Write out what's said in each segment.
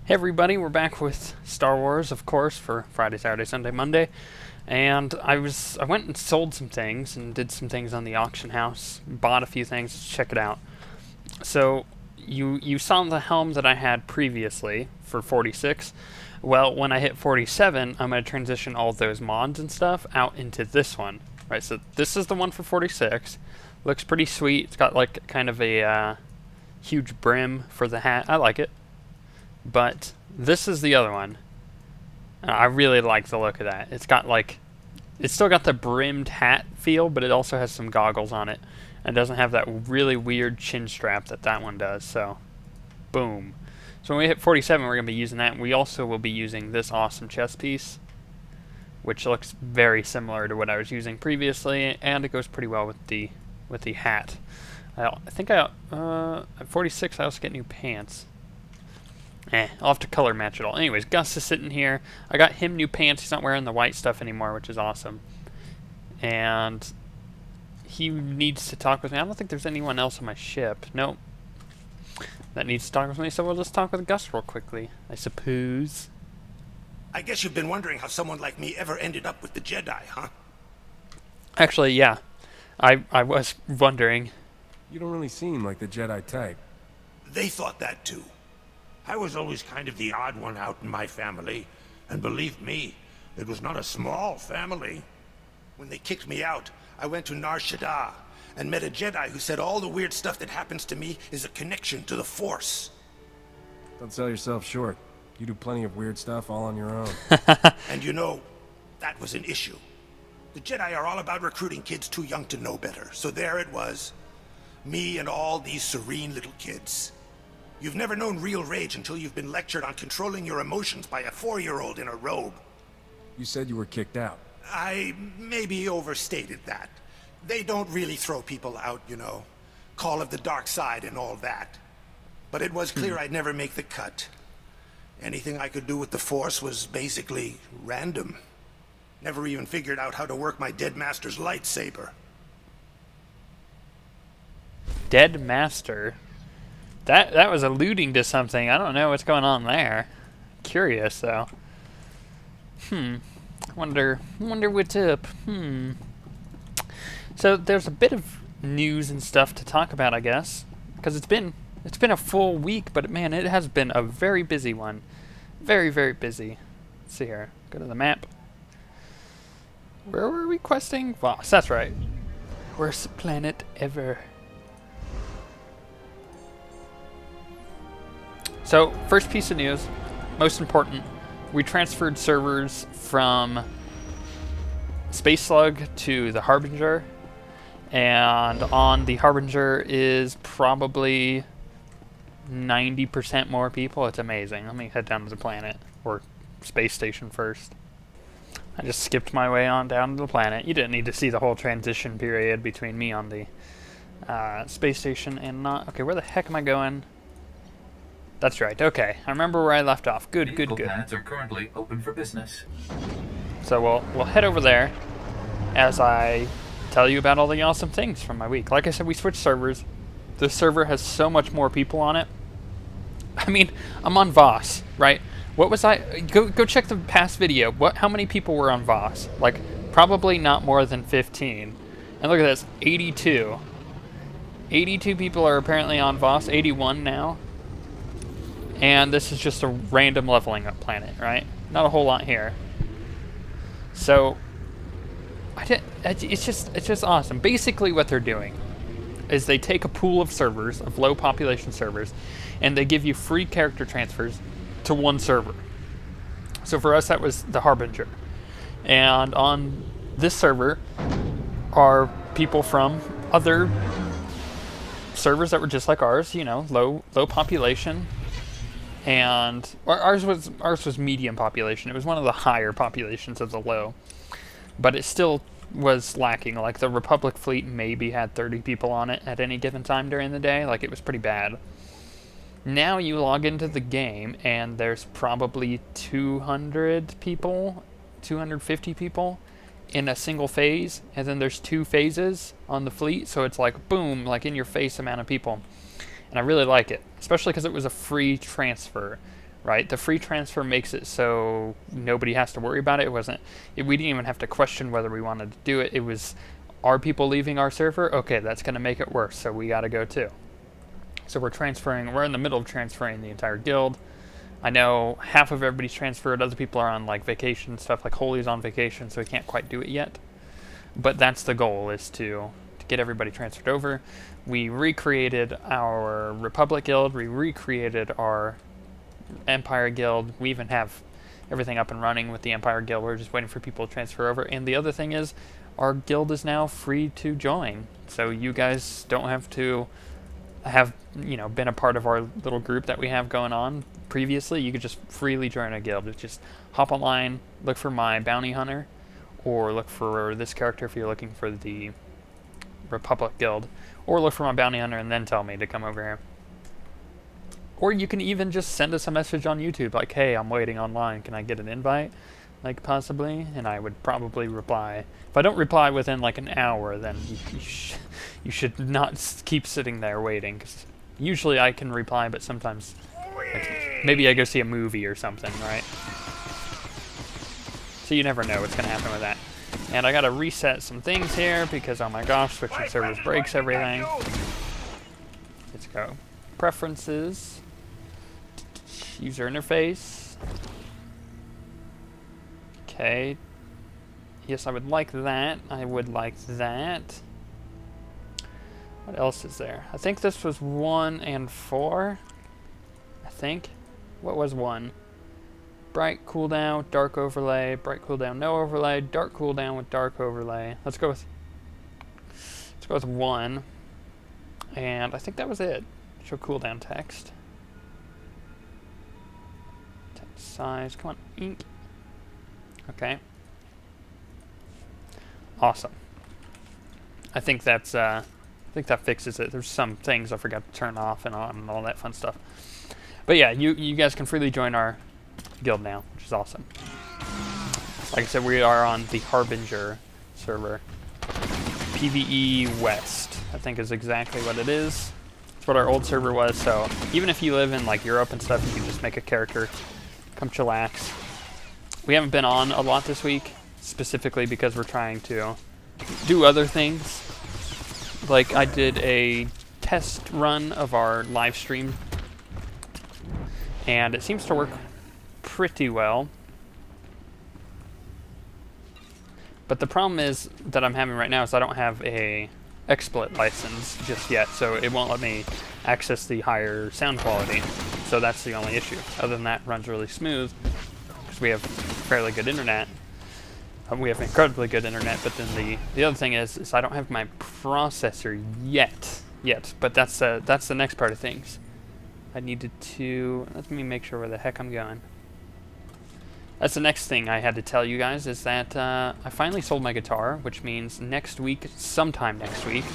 Hey everybody, we're back with Star Wars, of course, for Friday, Saturday, Sunday, Monday. And I went and sold some things and did some things on the auction house. Bought a few things. Let's check it out. So you saw the helm that I had previously for 46. Well, when I hit 47, I'm going to transition all those mods and stuff out into this one. Right, so this is the one for 46. Looks pretty sweet. It's got like kind of a huge brim for the hat. I like it. But this is the other one. I really like the look of that. It's got like, it's still got the brimmed hat feel, but it also has some goggles on it. And it doesn't have that really weird chin strap that that one does. So, boom. So when we hit 47, we're going to be using that. And we also will be using this awesome chest piece, which looks very similar to what I was using previously, and it goes pretty well with the hat. I think at 46, I also get new pants. I'll have to color match it all. Anyways, Gus is sitting here. I got him new pants. He's not wearing the white stuff anymore, which is awesome. And he needs to talk with me. I don't think there's anyone else on my ship. Nope. That needs to talk with me, so we'll just talk with Gus real quickly, I suppose. I guess you've been wondering how someone like me ever ended up with the Jedi, huh? Actually, yeah. I was wondering. You don't really seem like the Jedi type. They thought that too. I was always kind of the odd one out in my family, and believe me, it was not a small family. When they kicked me out, I went to Nar Shaddaa and met a Jedi who said all the weird stuff that happens to me is a connection to the Force. Don't sell yourself short. You do plenty of weird stuff all on your own. And you know, that was an issue. The Jedi are all about recruiting kids too young to know better, so there it was. Me and all these serene little kids. You've never known real rage until you've been lectured on controlling your emotions by a 4-year-old in a robe. You said you were kicked out. I maybe overstated that. They don't really throw people out, you know. Call of the dark side and all that. But it was clear I'd never make the cut. Anything I could do with the Force was basically random. Never even figured out how to work my dead master's lightsaber. Dead Master? That was alluding to something. I don't know what's going on there. Curious though. Wonder what's up. So there's a bit of news and stuff to talk about, I guess, because it's been a full week, but man, it has been a very busy one. Very, very busy. Let's see here. Go to the map. Where were we questing? Voss, that's right. Worst planet ever. So, first piece of news, most important, we transferred servers from Space Slug to the Harbinger, and on the Harbinger is probably 90% more people. It's amazing. Let me head down to the planet, or space station first. I just skipped my way on down to the planet. You didn't need to see the whole transition period between me on the space station and not... Okay, where the heck am I going? That's right, okay. I remember where I left off. Good. Planets are currently open for business. So we'll head over there as I tell you about all the awesome things from my week. Like I said, we switched servers. The server has so much more people on it. I mean, I'm on Voss, right? What was I... Go check the past video. How many people were on Voss? Like, probably not more than 15. And look at this, 82. 82 people are apparently on Voss, 81 now. And this is just a random leveling up planet, right? Not a whole lot here. So, it's just awesome. Basically what they're doing is they take a pool of servers, of low population servers, and they give you free character transfers to one server. So for us that was the Harbinger. And on this server are people from other servers that were just like ours, you know, low population. And ours was medium population. It was one of the higher populations of the low, but it still was lacking. Like the Republic fleet maybe had 30 people on it at any given time during the day. Like it was pretty bad. Now you log into the game and there's probably 200 people, 250 people in a single phase, and then there's 2 phases on the fleet, so it's like boom, like in your face amount of people. And I really like it, especially because it was a free transfer, right? The free transfer makes it so nobody has to worry about it. We didn't even have to question whether we wanted to do it. It was, are people leaving our server? Okay, that's going to make it worse, so we got to go too. So we're in the middle of transferring the entire guild. I know half of everybody's transferred, other people are on like vacation stuff, like Holy's on vacation, so we can't quite do it yet. But that's the goal, is to get everybody transferred over. We recreated our Republic Guild, we recreated our Empire Guild. We even have everything up and running with the Empire Guild. We're just waiting for people to transfer over. And the other thing is, our guild is now free to join. So you guys don't have to have, you know, been a part of our little group that we have going on previously. You could just freely join a guild. It's just hop online, look for my bounty hunter, or look for this character if you're looking for the Republic Guild, or look for my bounty hunter and then tell me to come over here. Or you can even just send us a message on YouTube like, hey, I'm waiting online, can I get an invite? Like, possibly, and I would probably reply. If I don't reply within like an hour, then you should not keep sitting there waiting, because usually I can reply, but sometimes like, maybe I go see a movie or something, right? So you never know what's going to happen with that. And I got to reset some things here, because oh my gosh, switching servers breaks everything. Let's go. Preferences. User interface. Okay. Yes, I would like that. I would like that. What else is there? I think this was 1 and 4. I think. What was 1? Bright cooldown, dark overlay, bright cooldown, no overlay, dark cooldown with dark overlay. Let's go with 1. And I think that was it. Show cooldown text. Text size. Come on, ink. Okay. Awesome. I think that's I think that fixes it. There's some things I forgot to turn off and on and all that fun stuff. But yeah, you guys can freely join our guild now, which is awesome. Like I said, we are on the Harbinger server. PvE West, I think, is exactly what it is. It's what our old server was, so even if you live in like Europe and stuff, you can just make a character, come chillax. We haven't been on a lot this week, specifically because we're trying to do other things. Like, I did a test run of our live stream, and it seems to work pretty well. But the problem is that I'm having right now is I don't have a XSplit license just yet, so it won't let me access the higher sound quality. So that's the only issue. Other than that, it runs really smooth because we have fairly good internet. We have incredibly good internet, but then the other thing is I don't have my processor yet. But that's the next part of things. I needed to, let me make sure where the heck I'm going. That's the next thing I had to tell you guys, is that I finally sold my guitar, which means next week, sometime next week,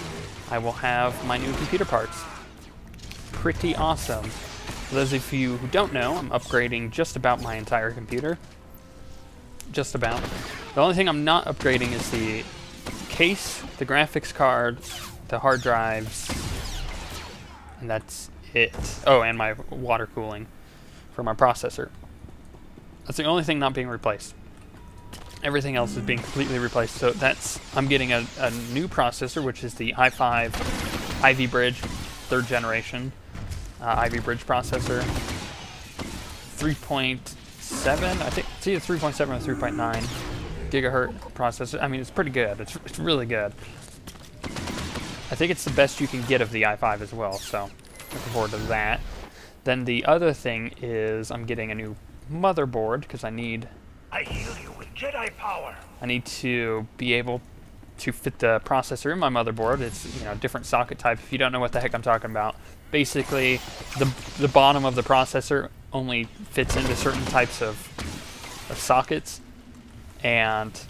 I will have my new computer parts. Pretty awesome. For those of you who don't know, I'm upgrading just about my entire computer. Just about. The only thing I'm not upgrading is the case, the graphics card, the hard drives, and that's it. Oh, and my water cooling for my processor. That's the only thing not being replaced. Everything else is being completely replaced. So I'm getting a new processor, which is the i5 Ivy Bridge 3rd generation Ivy Bridge processor. 3.7, I think it's either 3.7 or 3.9 gigahertz processor. I mean, it's pretty good. It's really good. I think it's the best you can get of the i5 as well, so looking forward to that. Then the other thing is I'm getting a new motherboard, because I heal you with Jedi power. I need to be able to fit the processor in my motherboard. It's, you know, different socket type. If you don't know what the heck I'm talking about, basically the bottom of the processor only fits into certain types of sockets, and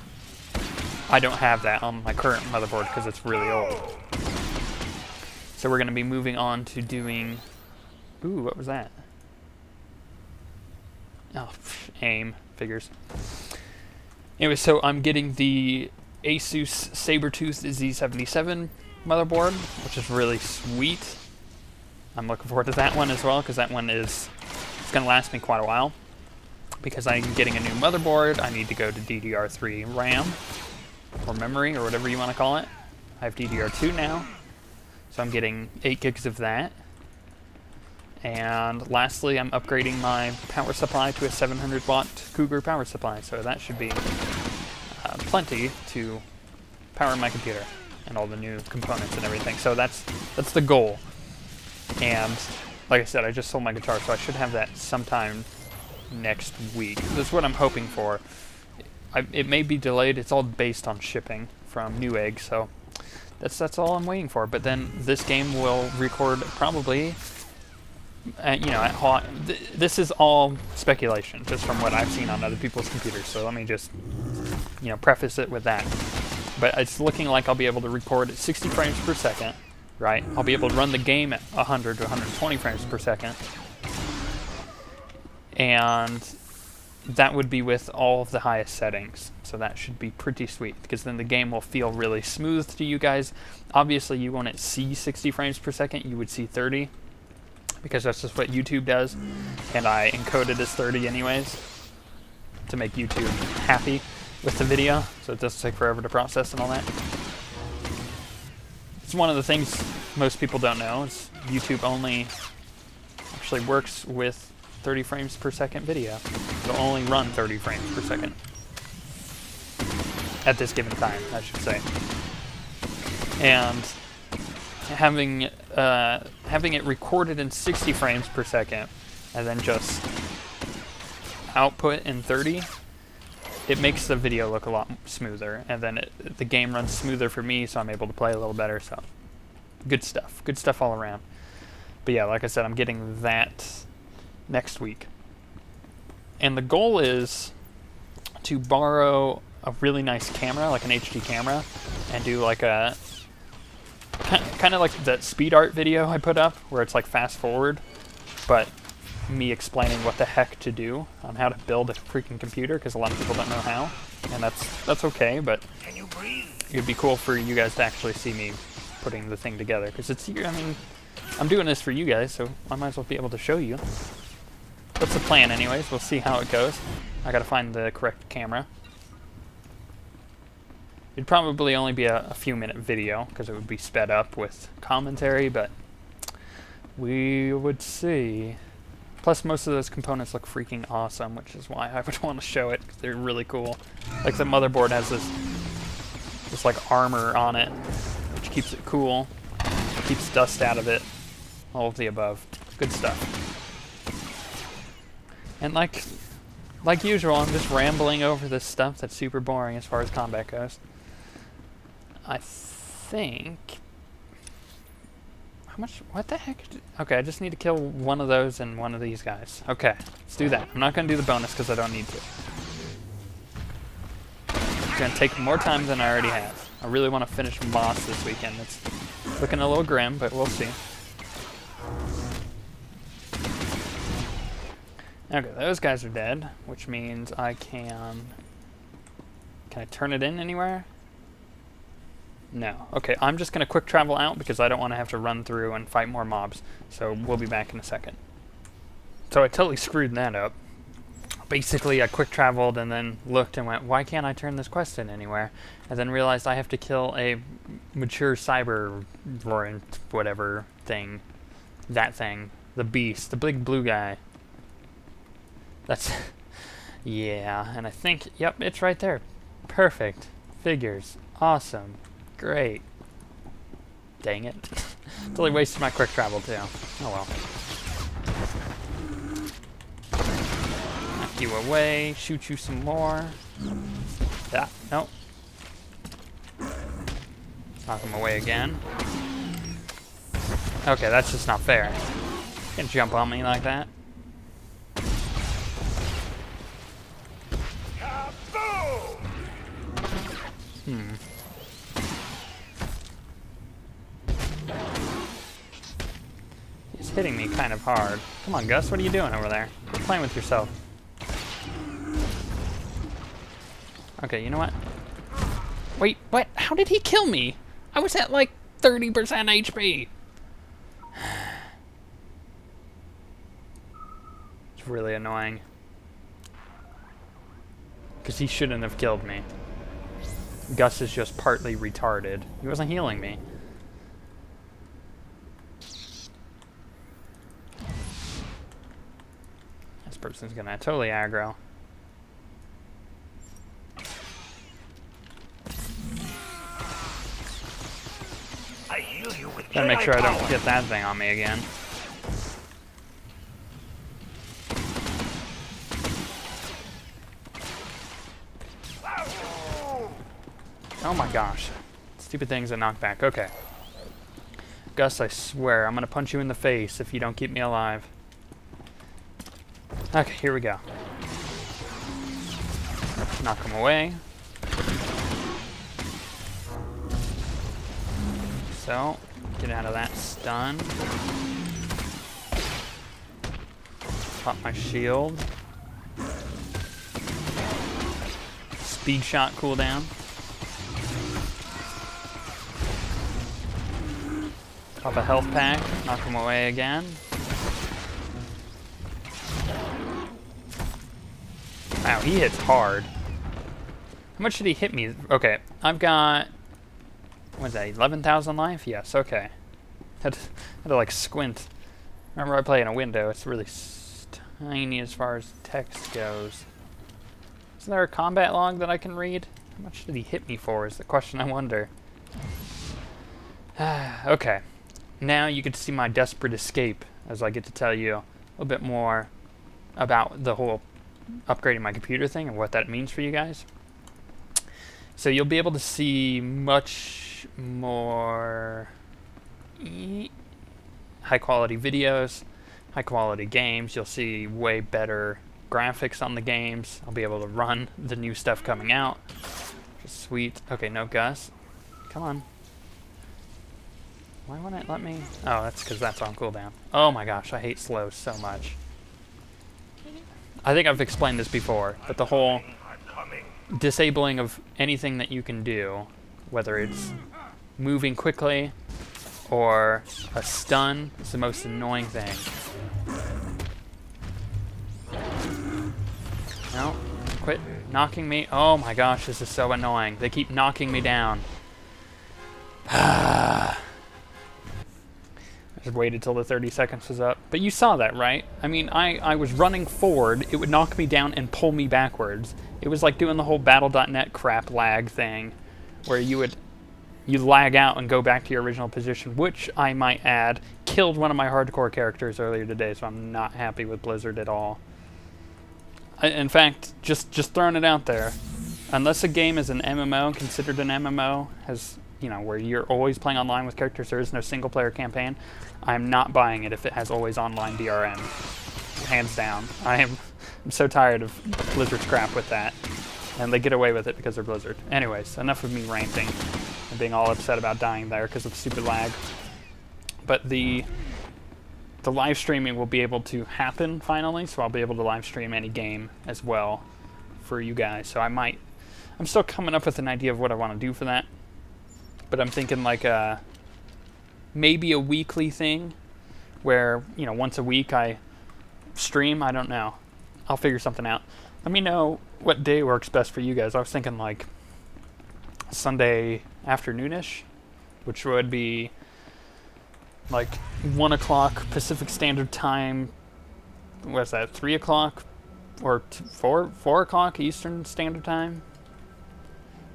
I don't have that on my current motherboard because it's really old. So we're going to be moving on to doing... Ooh, what was that? Oh, aim. Figures. Anyway, so I'm getting the Asus Sabertooth Z77 motherboard, which is really sweet. I'm looking forward to that one as well, because that one is it's going to last me quite a while because I'm getting a new motherboard. I need to go to DDR3 RAM or memory or whatever you want to call it. I have DDR2 now, so I'm getting 8 gigs of that. And lastly, I'm upgrading my power supply to a 700 watt Cougar power supply, so that should be plenty to power my computer and all the new components and everything. So that's the goal. And like I said, I just sold my guitar, so I should have that sometime next week. That's what I'm hoping for. It may be delayed. It's all based on shipping from Newegg, so that's all I'm waiting for. But then this game will record probably, you know, this is all speculation, just from what I've seen on other people's computers. So let me just, you know, preface it with that. But it's looking like I'll be able to record at 60 frames per second, right? I'll be able to run the game at 100 to 120 frames per second. And that would be with all of the highest settings. So that should be pretty sweet, because then the game will feel really smooth to you guys. Obviously, you won't see 60 frames per second. You would see 30, because that's just what YouTube does. And I encode it as 30 anyways, to make YouTube happy with the video, so it doesn't take forever to process and all that. It's one of the things most people don't know, is YouTube only actually works with 30 frames per second video. It'll only run 30 frames per second. At this given time, I should say. And having it recorded in 60 frames per second, and then just output in 30, it makes the video look a lot smoother, and then the game runs smoother for me, so I'm able to play a little better. So good stuff all around. But yeah, like I said, I'm getting that next week, and the goal is to borrow a really nice camera, like an HD camera, and do like a kind of like that speed art video I put up, where it's like fast forward, but me explaining what the heck to do on how to build a freaking computer, because a lot of people don't know how, and that's okay. But it'd be cool for you guys to actually see me putting the thing together, because it's, I mean, I'm doing this for you guys, so I might as well be able to show you. That's the plan anyways. We'll see how it goes. I gotta find the correct camera. It'd probably only be a few minute video, because it would be sped up with commentary, but we would see. Plus, most of those components look freaking awesome, which is why I would want to show it, because they're really cool. Like the motherboard has this like armor on it, which keeps it cool, keeps dust out of it, all of the above. Good stuff. And like usual, I'm just rambling over this stuff that's super boring as far as combat goes. I think... what the heck? Okay, I just need to kill one of those and one of these guys. Okay, let's do that. I'm not going to do the bonus because I don't need to. It's going to take more time than I already have. I really want to finish Moss this weekend. It's looking a little grim, but we'll see. Okay, those guys are dead, which means I can... Can I turn it in anywhere? No. Okay, I'm just going to quick travel out because I don't want to have to run through and fight more mobs. So we'll be back in a second. So I totally screwed that up. Basically, I quick traveled and then looked and went, why can't I turn this quest in anywhere? And then realized I have to kill a mature cyber warrant, whatever thing. That thing. The beast. The big blue guy. That's... yeah, and I think... Yep, it's right there. Perfect. Figures. Awesome. Great. Dang it. Totally wasted my quick travel too. Oh well. Knock you away. Shoot you some more. Yeah. Nope. Knock him away again. Okay, that's just not fair. You can jump on me like that. He's hitting me kind of hard. Come on, Gus, what are you doing over there? You're playing with yourself. Okay, you know what? Wait, what? How did he kill me? I was at like 30% HP. It's really annoying. Because he shouldn't have killed me. Gus is just partly retarded. He wasn't healing me. This person's gonna totally aggro. I heal you with Gotta make sure I don't get that thing on me again. Oh my gosh. Stupid things that knock back. Okay. Gus, I swear, I'm gonna punch you in the face if you don't keep me alive. Okay, here we go. Knock him away. So, get out of that stun. Pop my shield. Speed shot cooldown. Pop a health pack, knock him away again. Wow, he hits hard. How much did he hit me? Okay, I've got, what's that, 11,000 life? Yes, okay. Had to like squint. Remember I play in a window, it's really tiny as far as text goes. Isn't there a combat log that I can read? How much did he hit me for is the question I wonder. Okay. Now you get to see my desperate escape as I get to tell you a little bit more about the whole upgrading my computer thing and what that means for you guys. So you'll be able to see much more high quality videos, high quality games. You'll see way better graphics on the games. I'll be able to run the new stuff coming out. Just sweet. Okay, no Gus. Come on. Why won't it let me? Oh, that's because that's on cooldown. Oh my gosh, I hate slows so much. I think I've explained this before, but the whole disabling of anything that you can do, whether it's moving quickly or a stun, is the most annoying thing. No, quit knocking me. Oh my gosh, this is so annoying. They keep knocking me down. I just waited till the 30 seconds was up. But you saw that, right? I mean, I was running forward, it would knock me down and pull me backwards. It was like doing the whole Battle.net crap lag thing, where you lag out and go back to your original position, which, I might add, killed one of my hardcore characters earlier today, so I'm not happy with Blizzard at all. In fact, just throwing it out there, unless a game is an MMO, considered an MMO, has, you know, where you're always playing online with characters, there is no single player campaign, I'm not buying it if it has always online DRM. Hands down. I'm so tired of Blizzard's crap with that. And they get away with it because they're Blizzard. Anyways, enough of me ranting and being all upset about dying there because of stupid lag. But the live streaming will be able to happen finally, so I'll be able to live stream any game as well for you guys. So I'm still coming up with an idea of what I want to do for that. But I'm thinking like maybe a weekly thing where, you know, once a week I stream. I don't know. I'll figure something out. Let me know what day works best for you guys. I was thinking like Sunday afternoonish, which would be like 1 o'clock Pacific Standard Time. What's that? 3 o'clock or 4 o'clock Eastern Standard Time.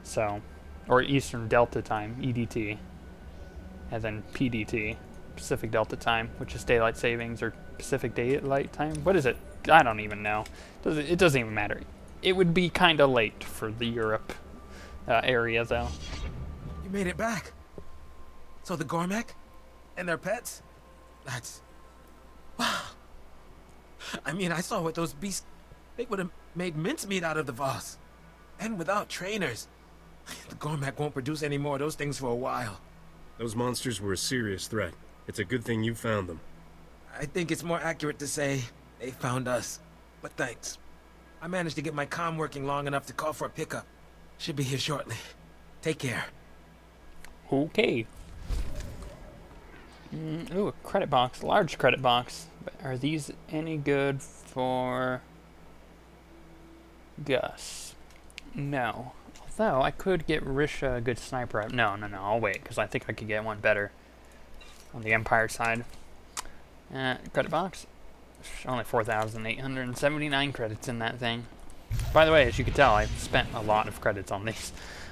So, or Eastern Delta Time, EDT, and then PDT, Pacific Delta Time, which is Daylight Savings or Pacific Daylight Time. What is it? I don't even know. It doesn't even matter. It would be kind of late for the Europe area, though. You made it back. So the Gormek and their pets? That's... wow. I mean, I saw what those beasts... They would have made mincemeat out of the Voss. And without trainers. The Gormek won't produce any more of those things for a while. Those monsters were a serious threat. It's a good thing you found them. I think it's more accurate to say they found us. But thanks. I managed to get my comm working long enough to call for a pickup. Should be here shortly. Take care. Okay. Ooh, a credit box. Large credit box. But are these any good for Gus. No. Although, I could get Risha a good sniper. No, I'll wait, because I think I could get one better on the Empire side. Credit box. Only 4,879 credits in that thing. By the way, as you can tell, I spent a lot of credits on these,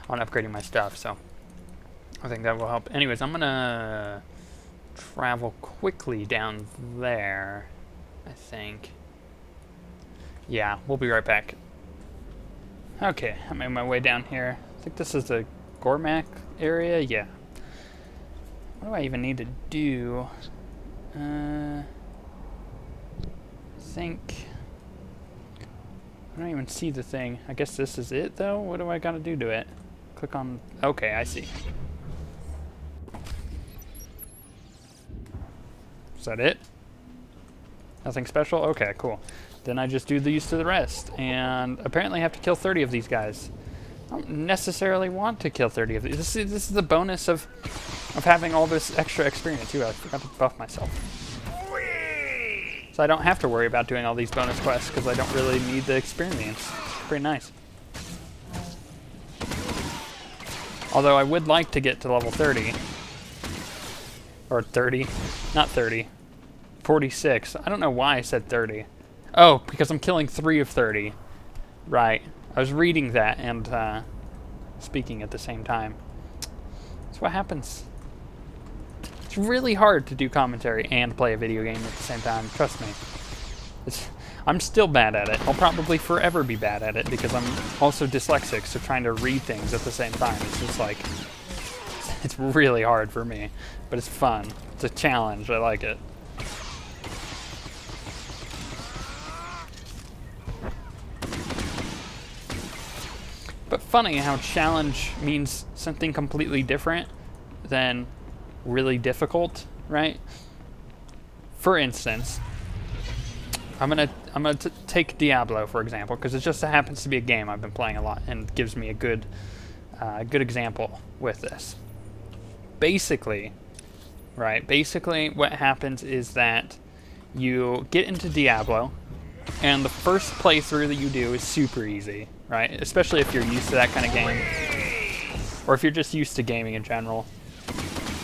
on upgrading my stuff, so I think that will help. Anyways, I'm gonna travel quickly down there, I think. Yeah, we'll be right back. Okay, I made my way down here. I think this is the Gormak area, yeah. What do I even need to do? I think... I don't even see the thing. I guess this is it, though? What do I gotta do to it? Click on... Okay, I see. Is that it? Nothing special? Okay, cool. Then I just do these to the rest. And apparently I have to kill 30 of these guys. I don't necessarily want to kill 30 of these. This is the bonus of having all this extra experience, too. I forgot to buff myself. So I don't have to worry about doing all these bonus quests because I don't really need the experience. It's pretty nice. Although I would like to get to level 30. Or 30. Not 30. 46. I don't know why I said 30. Oh, because I'm killing 3 of 30. Right. I was reading that and speaking at the same time. That's what happens. It's really hard to do commentary and play a video game at the same time. Trust me. I'm still bad at it. I'll probably forever be bad at it because I'm also dyslexic, so trying to read things at the same time, it's just like... It's really hard for me. But it's fun. It's a challenge. I like it. But funny how challenge means something completely different than really difficult, right? For instance, I'm gonna take Diablo for example, because it just happens to be a game I've been playing a lot and gives me a good example with this. Basically, right? Basically, what happens is that you get into Diablo, and the first playthrough that you do is super easy, right? Especially if you're used to that kind of game, or if you're just used to gaming in general.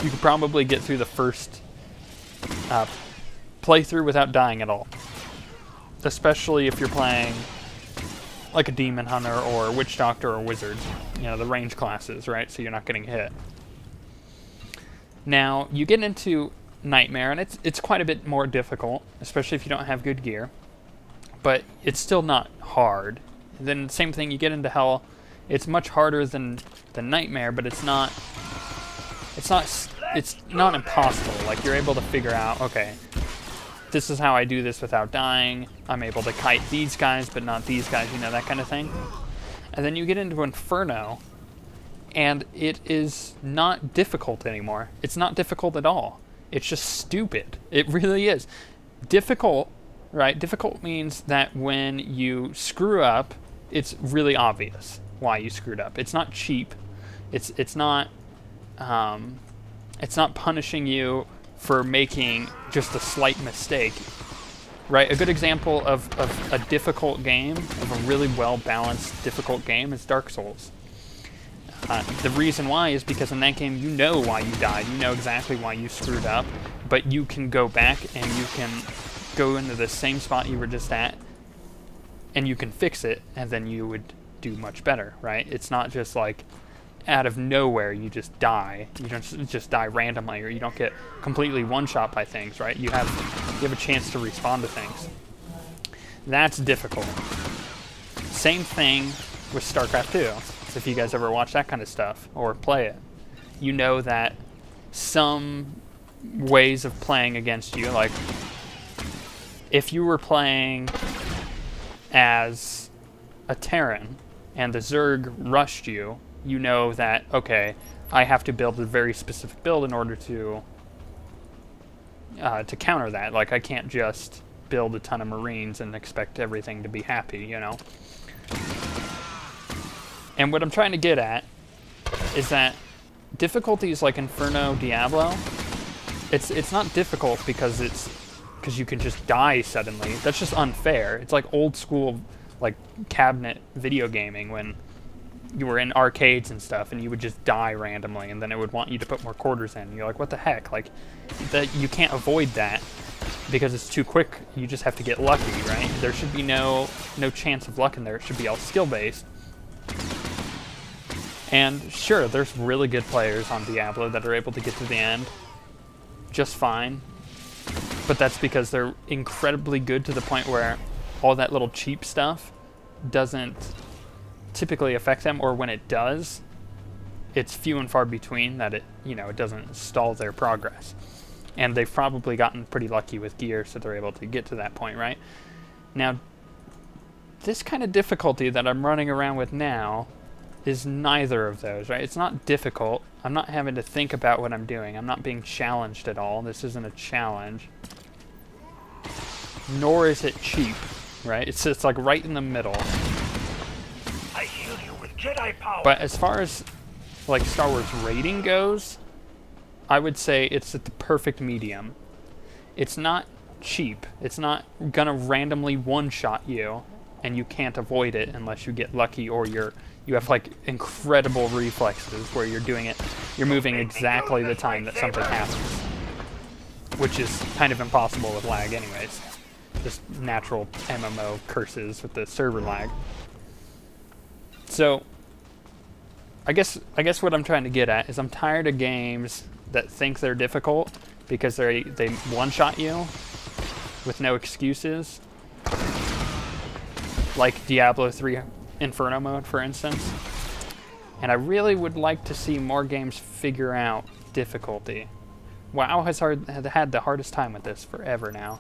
You could probably get through the first playthrough without dying at all. Especially if you're playing like a Demon Hunter or Witch Doctor or Wizard. You know, the range classes, right? So you're not getting hit. Now, you get into Nightmare, and it's quite a bit more difficult, especially if you don't have good gear. But it's still not hard. Then same thing, you get into Hell. It's much harder than Nightmare, but it's not impossible. Like, you're able to figure out, okay, this is how I do this without dying. I'm able to kite these guys, but not these guys, you know, that kind of thing. And then you get into Inferno, and it is not difficult anymore. It's not difficult at all. It's just stupid. It really is. Difficult, right? Difficult means that when you screw up, it's really obvious why you screwed up. It's not cheap. It's not punishing you for making just a slight mistake, right? A good example of a difficult game, of a really well-balanced difficult game, is Dark Souls. The reason why is because in that game you know why you died, you know exactly why you screwed up, but you can go back and you can go into the same spot you were just at, and you can fix it, and then you would do much better, right? It's not just like out of nowhere you just die. You don't just die randomly, or you don't get completely one-shot by things, right? You have a chance to respawn to things. That's difficult. Same thing with StarCraft 2. If you guys ever watch that kind of stuff or play it, you know that some ways of playing against you, like if you were playing as a Terran and the Zerg rushed you, you know that, okay, I have to build a very specific build in order to counter that. Like, I can't just build a ton of Marines and expect everything to be happy, you know? And what I'm trying to get at is that difficulties like Inferno, Diablo, it's not difficult because because you can just die suddenly. That's just unfair. It's like old school, like, cabinet video gaming when you were in arcades and stuff and you would just die randomly and then it would want you to put more quarters in. You're like, what the heck? Like, that you can't avoid that because it's too quick. You just have to get lucky, right? There should be no chance of luck in there. It should be all skill-based. And sure, there's really good players on Diablo that are able to get to the end just fine. But that's because they're incredibly good to the point where all that little cheap stuff doesn't typically affect them, or when it does, it's few and far between that it doesn't stall their progress. And they've probably gotten pretty lucky with gear, so they're able to get to that point, right? Now, this kind of difficulty that I'm running around with now is neither of those, right? It's not difficult. I'm not having to think about what I'm doing. I'm not being challenged at all. This isn't a challenge. Nor is it cheap, right? It's like right in the middle. I heal you with Jedi power. But as far as like Star Wars rating goes, I would say it's at the perfect medium. It's not cheap. It's not gonna randomly one-shot you, and you can't avoid it unless you get lucky or you have like incredible reflexes where you're moving exactly the time that something happens, which is kind of impossible with lag anyways. Just natural MMO curses with the server lag. So I guess what I'm trying to get at is I'm tired of games that think they're difficult because they one-shot you with no excuses. Like Diablo 3 Inferno mode, for instance. And I really would like to see more games figure out difficulty. WoW has had the hardest time with this forever now.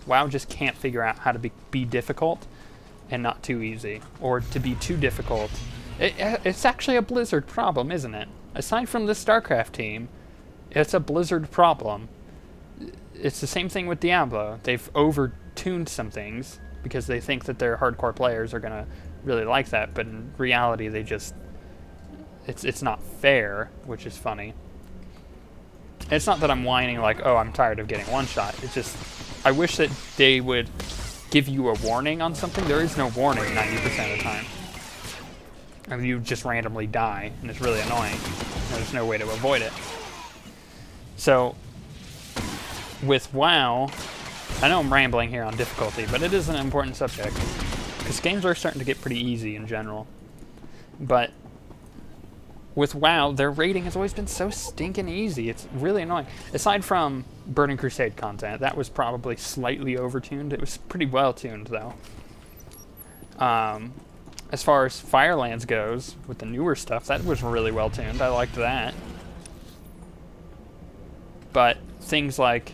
WoW just can't figure out how to be difficult and not too easy, or to be too difficult. It's actually a Blizzard problem, isn't it? Aside from the StarCraft team, it's a Blizzard problem. It's the same thing with Diablo. They've over-tuned some things because they think that their hardcore players are gonna really like that, but in reality they just it's not fair, which is funny. And it's not that I'm whining like, oh, I'm tired of getting one shot. It's just I wish that they would give you a warning on something. There is no warning 90% of the time. I mean, you just randomly die, and it's really annoying. There's no way to avoid it. So with WoW, I know I'm rambling here on difficulty, but it is an important subject, because games are starting to get pretty easy in general. But with WoW, their rating has always been so stinking easy. It's really annoying. Aside from Burning Crusade content, that was probably slightly overtuned. It was pretty well tuned, though. As far as Firelands goes, with the newer stuff, that was really well tuned. I liked that. But things like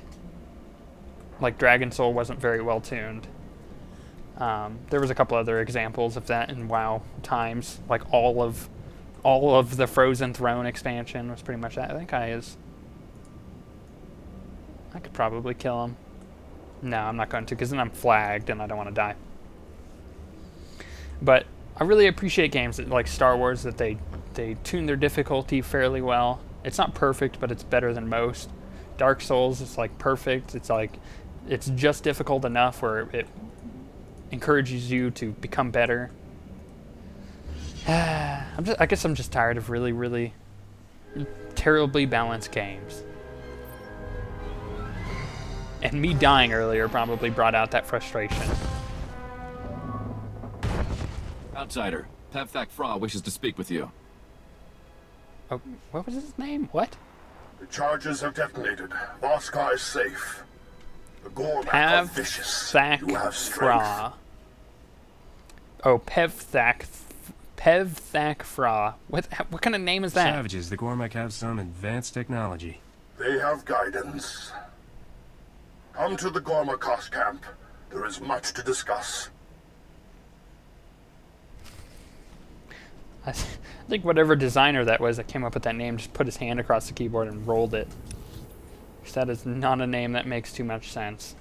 Dragon Soul wasn't very well tuned. There was a couple other examples of that in WoW times, like all of the Frozen Throne expansion was pretty much that. I think I could probably kill him. No, I'm not going to, because then I'm flagged and I don't want to die. But I really appreciate games that, like Star Wars, that they tune their difficulty fairly well. It's not perfect, but it's better than most. Dark Souls is like perfect. It's just difficult enough where it encourages you to become better. I guess I'm just tired of really, really terribly balanced games. And me dying earlier probably brought out that frustration. Outsider, Pevthak Fra wishes to speak with you. Oh, what was his name? What? The charges have detonated. Voskar is safe. The Gormak are vicious. You have strength. Oh, Pevthak Fra. What kind of name is that? Savages, the Gormak have some advanced technology. They have guidance. Come to the Gormakos camp. There is much to discuss. I think whatever designer that was that came up with that name just put his hand across the keyboard and rolled it. Because that is not a name that makes too much sense.